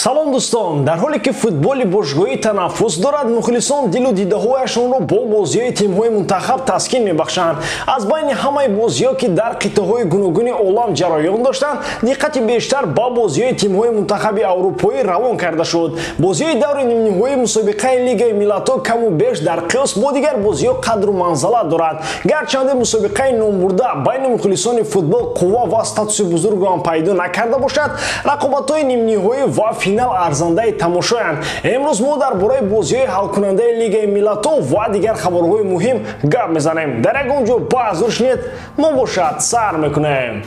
салом дӯстон, дар ҳоле ки футболи бошгоҳӣ танаффус дорад, мухлисон дилу дидаҳояшонро бо бозиҳои тимҳои мунтахаб таскин мебахшанд. Аз байни ҳамаи бозиҳо ки дар қитъаҳои гуногуни олам ҷараён доштанд, диққати бештар ба бозиҳои тимҳои мунтахаби аврупоӣ равон карда шуд. Бозиҳои даври нимниҳоии мусобиқаи Лигаи Миллатҳо каму беш дар қиёс бо дигар бозиҳо қадру манзалат дорад. Гарчанде мусобиқаи номбурда байни мухлисони футбол қувва ва статуси бузургро пайдо накарда бошад, рақобатҳои нимниҳоӣ ва финал арзандаи тамошоянд. Имрӯз мо дар бораи бозиҳои ҳалкунандаи Лигаи Миллатҳо ва дигар хабарҳои муҳим гап мезанем. Дар ягон ҷо баъзур шунед, мо бошад сар мекунем.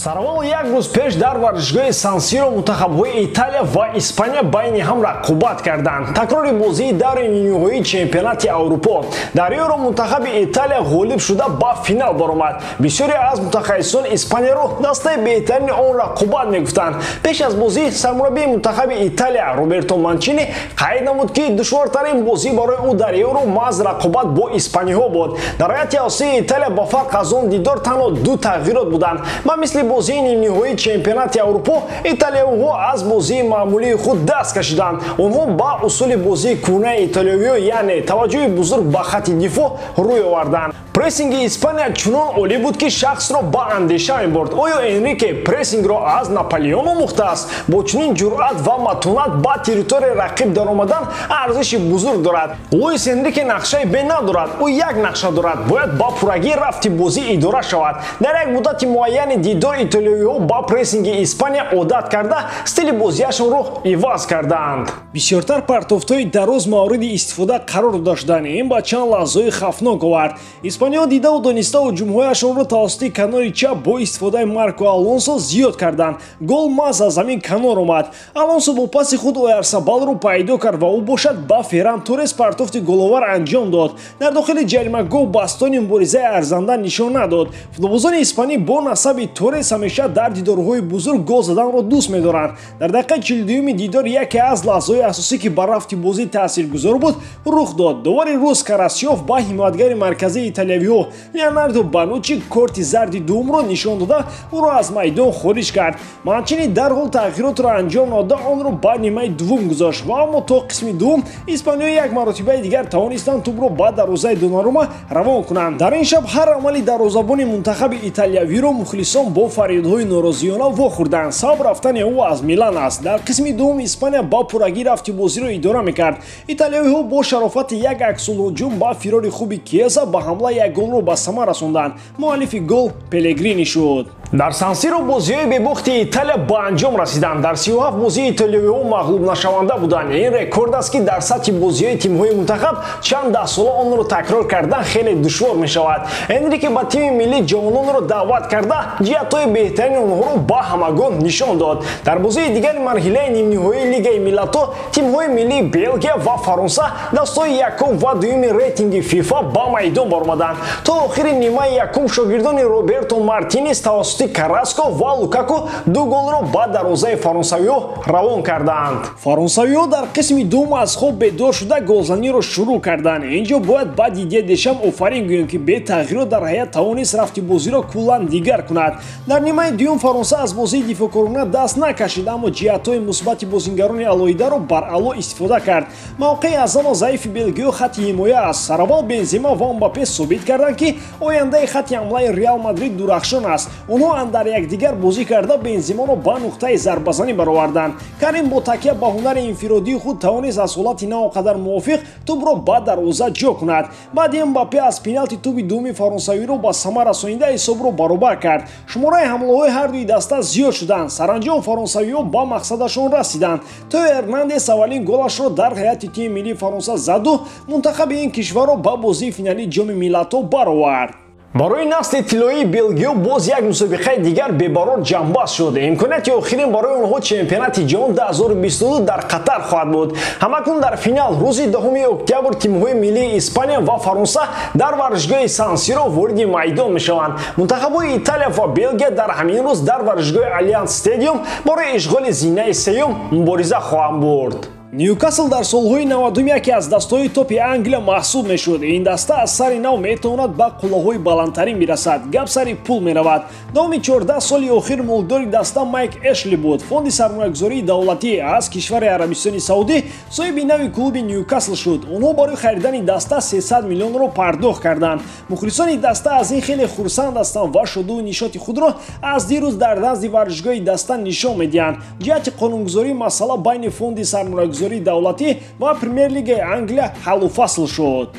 Сараввал як рӯз пеш дар варзишгоҳи Сан-Сиро мунтахабҳои Италия ва Испания байни ҳам рақобат карданд. Такрори бозии даври ниҳоии чемпионати Аврупо. Дар ёро мунтахаби Италия ғолиб шуда ба финал баромад. Бисёре аз мутахассисон Испанияро дастаи беҳтарини он рақобат мегуфтанд. Пеш аз бозӣ сармураббии мунтахаби Италия Роберто Манчини қайд намуд, ки душвортарин бозӣ барои ӯ дар ёро маҳз рақобат бо испаниҳо буд. Дар ҳайати осии Италия ба фарқ аз он дидор танҳо ду тағйирот буданд. Ба мисли бозии нимниҳоии чемпионати Аврупо, италиёиҳо аз бозии маъмулии худ даст кашиданд. Онҳо ба усули бозии кӯҳнаи италиёвиҳо, яъне таваҷҷӯҳи бузург ба хатти дифоъ рӯй оварданд. Прессинги Испания чунон олӣ буд, ки шахсро ба андеша мебурд. Оё Энрике прессингро аз Наполеон омӯхтааст? Бо чунин ҷуръат ва матонат ба территорияи рақиб даромадан арзиши бузург дорад. Луис Энрике нақшаи бе надорад, ӯ як нақша дорад. Бояд ба пуррагӣ рафти бозӣ идора шавад. Дар як муддати муайяни дидор италиёиҳо ба прессинги Испания одат карда, стили бозиашонро иваз карданд. Бисёртар партофтҳои дароз мавриди истифода қарор доштанд. Ин ба чанд лаҳзаҳои хавфнок овард. Испаниё дидаву дониста ҳуҷумҳояшонро тавассути канори чап бо истифодаи Марко Алонсо зиёд карданд. Гол маҳз аз замин канор омад. Алонсо бо паси худ Оярсабалро пайдо кард ва ӯ бошад ба Ферран Торрес партофти головар анҷом дод. Дар дохили ҷаримагоҳ бастони муборизаи арзанда нишон надод. Футболбозони испанӣ бо насаби Торрес ҳамеша дар дидорҳои бузург гол заданро дӯст медоранд. Дар дақиқаи 42-уми дидор яке аз лаҳзаҳои асосӣ ки ба рафти бозӣ таъсиргузор буд, рух дод. Довари рус Карасёв ба ҳимоятгари марказии италиёвиҳо Леонардо Бануччи корти зарди дуввумро нишон дода, ӯро аз майдон хориҷ кард. Манчини дарҳол тағйиротро анҷом дода, онро ба нимаи дуввум гузошт. Ва аммо то қисми дуввум испаниё як маротибаи дигар тавонистанд тӯбро ба дарвозаи Донарума равон кунанд. Дар ин шаб ҳар амали дарвозабони мунтахаби италиявиро мухлисон бо фарёдҳои норозиёна вохӯрданд. Сабаб рафтани ӯ аз Милан аст. Дар қисми дуввум Испания ба пуррагӣ рафти бозиро идора мекард. Италиёиҳо бо шарофати як аксулҳуҷум ба фирори хуби Киеса ба ҳамла як голро ба сама расонданд. Муаллифи гол Пелегрини шуд. Дар Сан-Сиро бозиҳои бебохти Италия ба анҷом расиданд. Дар 37 бозии италиёиҳо мағлуб нашаванда буданд. Ин рекорд аст, ки дар сатҳи бозиҳои тимҳои мунтахаб чанд даҳсола онро такрор кардан хеле душвор мешавад. Энрике ба тими миллии ҷавононро даъват карда, ҷиҳатҳои беҳтарини онҳоро ба ҳамагон нишон дод. Дар бозии дигари марҳилаи нимниҳоии Лигаи Миллатҳо, тимҳои миллии Белгия ва Фаронса дастаҳои якум ва дуюми рейтинги ФИФА ба майдон баромаданд. То охири нимаи якум шогирдони Роберто Мартинес тавассути Караско ва Лукаку ду голро ба дарвозаи фаронсавиҳо равон карданд. Фаронсавиҳо дар қисми дуввум аз хоб бедор шуда голзаниро шурӯъ карданд. Инҷо бояд ба Дидье Дешам офарин гӯем, ки бе тағйирот дар ҳаят тавонист рафти бозиро куллан дигар кунад. Дар нимаи дуюм Фаронса аз бозии дифоъкорона даст накашид, аммо ҷиҳатҳои мусбати бозингарони алоҳидаро бар аъло истифода кард. Мавқеи аз ҳама заифи Белгиё хатти ҳимоя аст. Сараввал Бензема ва Мбаппе собит карданд, ки ояндаи хатти ҳамлаи Реал Мадрид дурахшон аст. Онҳо дар якдигар бозӣ карда Бенземоро ба нуқтаи зарбазанӣ бароварданд. Карим бо такя ба ҳунари инфиродии худ тавонист аз ҳолати на он қадар мувофиқ тӯбро ба дарвоза ҷо кунад. Баъди Мбаппе аз пеналти тӯби дуввуми фаронсавиро ба сама расонида ҳисобро баробар кард. Шумораи ҳамлаҳои ҳардуи даста зиёд шуданд. Саранҷом фаронсавиҳо ба мақсадашон расиданд. Тео Эрнандес аввалин голашро дар ҳайати тими миллии Фаронса заду мунтахаби ин кишварро ба бозии финалии ҷоми миллатҳо баровард. Барои насли тиллоии Белгиё боз як мусобиқаи дигар бебарор ҷамъбаст шуд. Имконияти охирин барои онҳо чемпионати ҷаҳон 2022 дар Қатар хоҳад буд. Ҳамакун дар финал рӯзи 10 октябр тимҳои миллии Испания ва Фаронса дар варзишгоҳи Сан-Сиро вориди майдон мешаванд. Мунтахабҳои Италия ва Белгия дар ҳамин рӯз дар варзишгоҳи Allianz Stadium барои ишғоли зинаи сеюм мубориза хоҳанд бурд. Ньюкасл дар солҳои 90 яке аз дастаҳои топи Англия маҳсуб мешуд. Ин даста аз сари нав метавонад ба қуллаҳои баландтарин бирасад. Гап сари пул меравад. Давоми 14 соли охир мулкдори даста Майк Эшли буд. Фонди сармоягузории давлатӣ аз кишвари Арабистони Саудӣ соҳиби нави клуби Ньюкасл шуд. Онҳо барои харидани даста 300 миллионро пардохт карданд. Мухлисони даста аз ин хеле хурсанд ҳастанд ва шодуву нишоти худро аз дирӯз дар назди варзишгоҳи даста нишон медиҳанд. Ҷиҳати қонунгузории масъала байни фонди сармоягузории давлатӣ ва Премьер-лигаи Англия ҳаллу фасл шуд.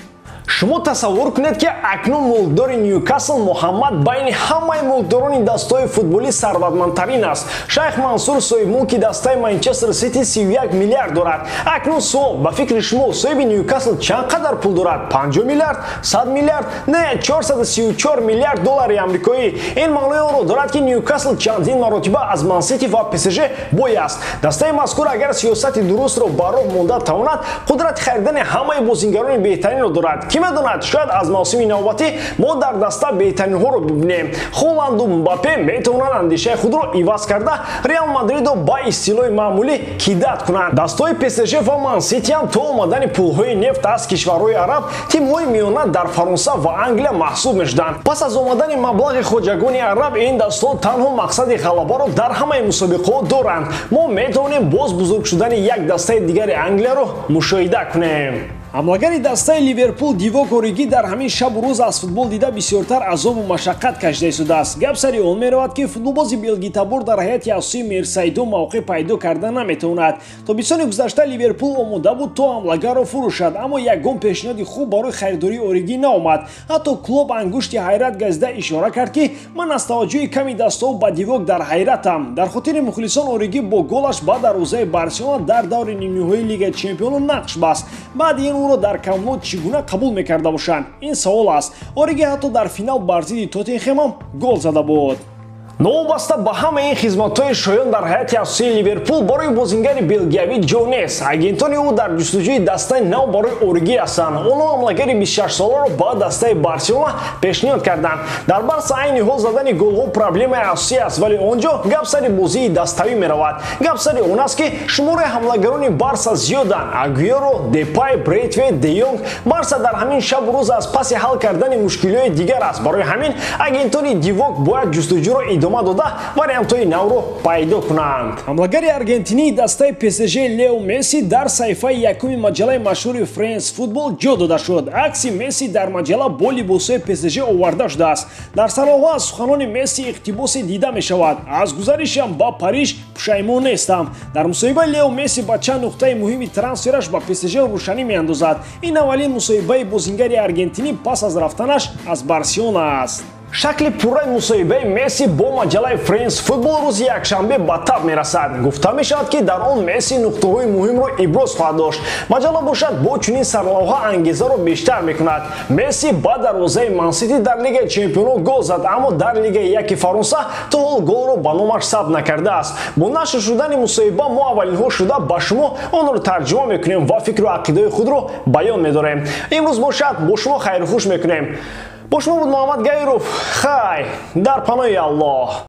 шумо тасаввур кунед ки акнун мулкдори Ньюкасл Муҳаммад байни ҳамаи мулкдорони дастаҳои футболӣ сарватмандтарин аст. Шайх Мансур соҳибмулки дастаи Манчестер Сити 31 миллиард дорад. Акнун суол, ба фикри шумо соҳиби Ньюкасл чанд қадар пул дорад? 50 миллиард? 100 миллиард? Не, 434 миллиард доллари амрикоӣ. Ин маънои онро дорад ки Ньюкасл чандин маротиба аз Ман Сити ва ПСЖ бой аст. Дастаи мазкур агар сиёсати дурустро ба роҳ монда тавонад, қудрати харидани ҳамаи бозингарони беҳтаринро дорад. Ки медонад, шояд аз мавсими навбатӣ мо дар даста беҳтаринҳоро бибинем. Холланду Мбаппе метавонанд андешаи худро иваз карда Реал Мадридро ба истилои маъмулӣ кидат кунанд. Дастаҳои ПСЖ ва Ман Сити ҳам то омадани пулҳои нефт аз кишварҳои араб тимҳои миёна дар Фаронса ва Англия маҳсуб мешуданд. Пас аз омадани маблағи хоҷагони араб, ин дастаҳо танҳо мақсади ғалабаро дар ҳамаи мусобиқаҳо доранд. Мо метавонем боз бузург шудани як дастаи дигари Англияро мушоҳида кунем. ҳамлагари дастаи Ливерпул Дивок Ориги дар ҳамин шабу рӯз аз футбол дида бисёртар азобу машаққат кашида истодааст. Гап сари он меравад ки футболбози белгитабор дар ҳайати асосии Мерсайдо мавқеъ пайдо карда наметавонад. Тобистони гузашта Ливерпул омода буд то ҳамлагарро фурӯшад, аммо ягон пешниҳоди хуб барои харидории Ориги наомад. ҳатто клуб ангушти ҳайрат газида ишора кард ки ман аз таваҷҷӯҳи ками дастаҳо ба Дивок дар ҳайратам. Дар хотири мухлисон Ориги бо голаш ба дарвозаи Барселона дар даври нимниҳои Лигаи Чемпионон нақш баст. баъди ин ӯро дар камнот чӣ гуна қабул мекарда бошанд? Ин савол аст. Ориги ҳатто дар финал бар зидди Тоттенхем ҳам гол зада буд. Новобаста ба ҳама ин хизматҳои шоён дар ҳайати асосии Ливерпул барои бозингари белгиявӣ ҷо нест. Агентони ӯ дар ҷустуҷӯи дастаи нав барои Ориги ҳастанд. Онҳо ҳамлагари 26-соларо ба дастаи Барселона пешниҳод карданд. Дар Барса айни ҳол задани голҳо проблемаи асосӣ аст, вале он ҷо гап сари бозии даставӣ меравад. Гап сари он аст ки шумори ҳамлагарони Барса зиёданд. Агуеро, Депай, Брейтвейт, Де Йонг. Барса дар ҳамин шабу рӯз аз паси ҳал кардани мушкилиҳои дигар аст. Барои ҳамин агентони Дивок бояд ҷустуҷӯро идома дода вариантҳои навро пайдо кунанд. ҳамлагари аргентинии дастаи ПСЖ Лео Месси дар саҳифаи якуми маҷалаи машҳури France Football ҷо дода шуд. акси Месси дар маҷала бо либосҳои ПСЖ оварда шудааст. дар сароҳа аз суханони Месси иқтибосе дида мешавад. аз гузаришам ба Париж пушаймон нестам. дар мусоҳибаи Лео Месси ба чанд нуқтаи муҳими трансфераш ба ПСЖ рӯшанӣ меандозад. ин аввалин мусоҳибаи бозингари аргентинӣ пас аз рафтанаш аз Барселона аст. шакли пурраи мусоҳибаи Месси бо маҷалаи France Football рӯзи якшанбе ба таб мерасад. гуфта мешавад ки дар он Месси нуқтаҳои муҳимро иброз хоҳад дошт. маҷала бошад бо чунин сарлавҳа ангезаро бештар мекунад. Месси ба дарвозаи Ман Сити дар Лигаи Чемпионон гол зад, аммо дар Лигаи Яки Фаронса то ҳол голро ба номаш сабт накардааст. бо нашр шудани мусоҳиба мо аввалинҳо шуда ба шумо онро тарҷума мекунем ва фикру ақидаи худро баён медорем. имрӯз бошад бо шумо хайрухуш мекунем. бо шумо буд Муҳаммад Гайров. хай дар паноҳи Аллоҳ.